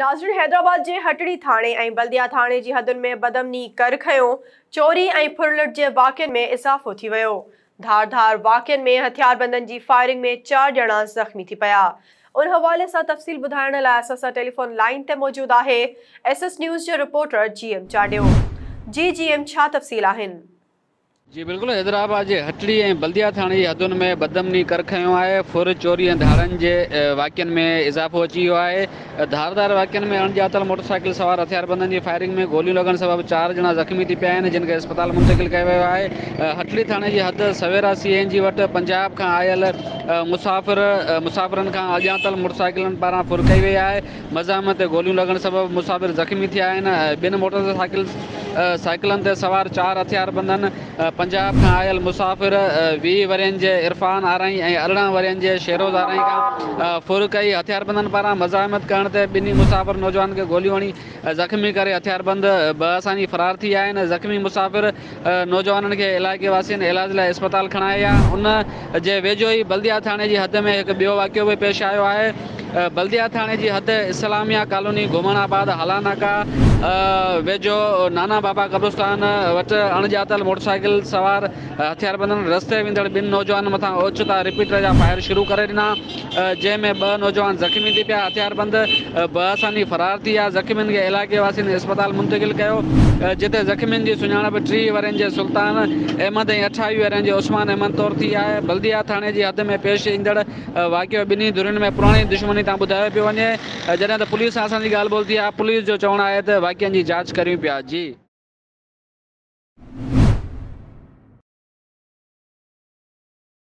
नाज़रीन, हैदराबाद जे हटड़ी थाणे ऐं बल्दिया थाणे जी हदुनि में बदअमनी कर खयों, चोरी ऐं फुरलट जे वाक़िअनि में इज़ाफ़ो थी वियो। धार वाक़िअनि में हथियारबंदनि जी फायरिंग में 4 ॼणा ज़ख़्मी थी पिया। उन हवाले सां तफ़सील ॿुधाइण लाइ असां सां टेलीफोन लाइन ते मौजूदु आहे SS न्यूज़ जो रिपोर्टर GM चाडियो। जी GM, छा तफ़सील आहिनि? जी बिल्कुल, हैदराबाद जे हटड़ी ऐं बल्दिया थाणे जी हदुनि में बदअमनी कर खयों आहे। फुर चोरी ऐं धाड़नि जे वाक़िअनि में इज़ाफ़ो अची वियो आहे। धारदार वाक़िअनि में अणॼातल मोटरसाइकिल सवार हथियारबंदनि जी फायरिंग में गोलियूं लॻण सबबि 4 ॼणा ज़ख़्मी थी पिया आहिनि, जिन खे अस्पताल मुंतक़िल कयो वियो आहे। हटड़ी थाणे जी हद सवेरा CNG वटि पंजाब खां आयल मुसाफ़िरनि खां अणॼातल मोटरसाइकिलनि पारां फुर कई वई आहे। मज़ाम ते गोलियूं लॻण सबबि मुसाफ़िर ज़ख़्मी थिया आहिनि। ॿिनि मोटरसाइकिलनि ते सवार 4 हथियारबंदनि पंजाब खां आयल मुसाफ़िर 20 वरियनि जे इरफान आरई ऐं 18 वरियनि जे शेरोज़ आरई खां फुर कई। हथियारबंदनि पारां मज़ामत करण ते ॿिन्ही मुसाफ़िर नौजवान खे गोलियूं हणी ज़ख़्मी करे हथियारबंद बआसानी फरार थी विया आहिनि। ज़ख़्मी मुसाफ़िर नौजवाननि खे इलाइक़े वासियुनि इलाज लाइ अस्पताल खणाया। उन जे वेझो ई बल्दिया थाणे जी हद में हिकु ॿियो वाक़ियो बि पेश आयो आहे। बल्दिया थाणे जी हद इस्लामिया कॉलोनी घुमणाबाद हलानाका वेझो नाना बाबा कब्रिस्तान वटि अणॼातल मोटरसाइकिल सवार हथियारबंदनि रस्ते वेंदड़ 2 नौजवान मथां ओचिता रिपीटर जा फायर शुरू करे ॾिना, जंहिंमें 2 नौजवान ज़ख़्मी थी पिया। हथियारबंद बआसानी फरार थी विया। ज़ख़्मियुनि खे इलाइक़े वासियुनि अस्पताल मुंतक़िल कयो, जिते ज़ख़्मियुनि जी सुञाणप 30 वरियनि जे सुल्तान अहमद ऐं 28 वरियनि जे उस्मान अहमद तौर थी आहे। बल्दिया थाणे जी हद में पेश ईंदड़ वाक़ियो ॿिन्ही धुरियुनि में पुराणी दुश्मनी तां ॿुधायो पियो वञे, जॾहिं त पुलिस सां असांजी ॻाल्हि ॿोल थी आहे। पुलिस जो चवणु आहे त वाक़िअनि जी जांच करियूं पिया। जी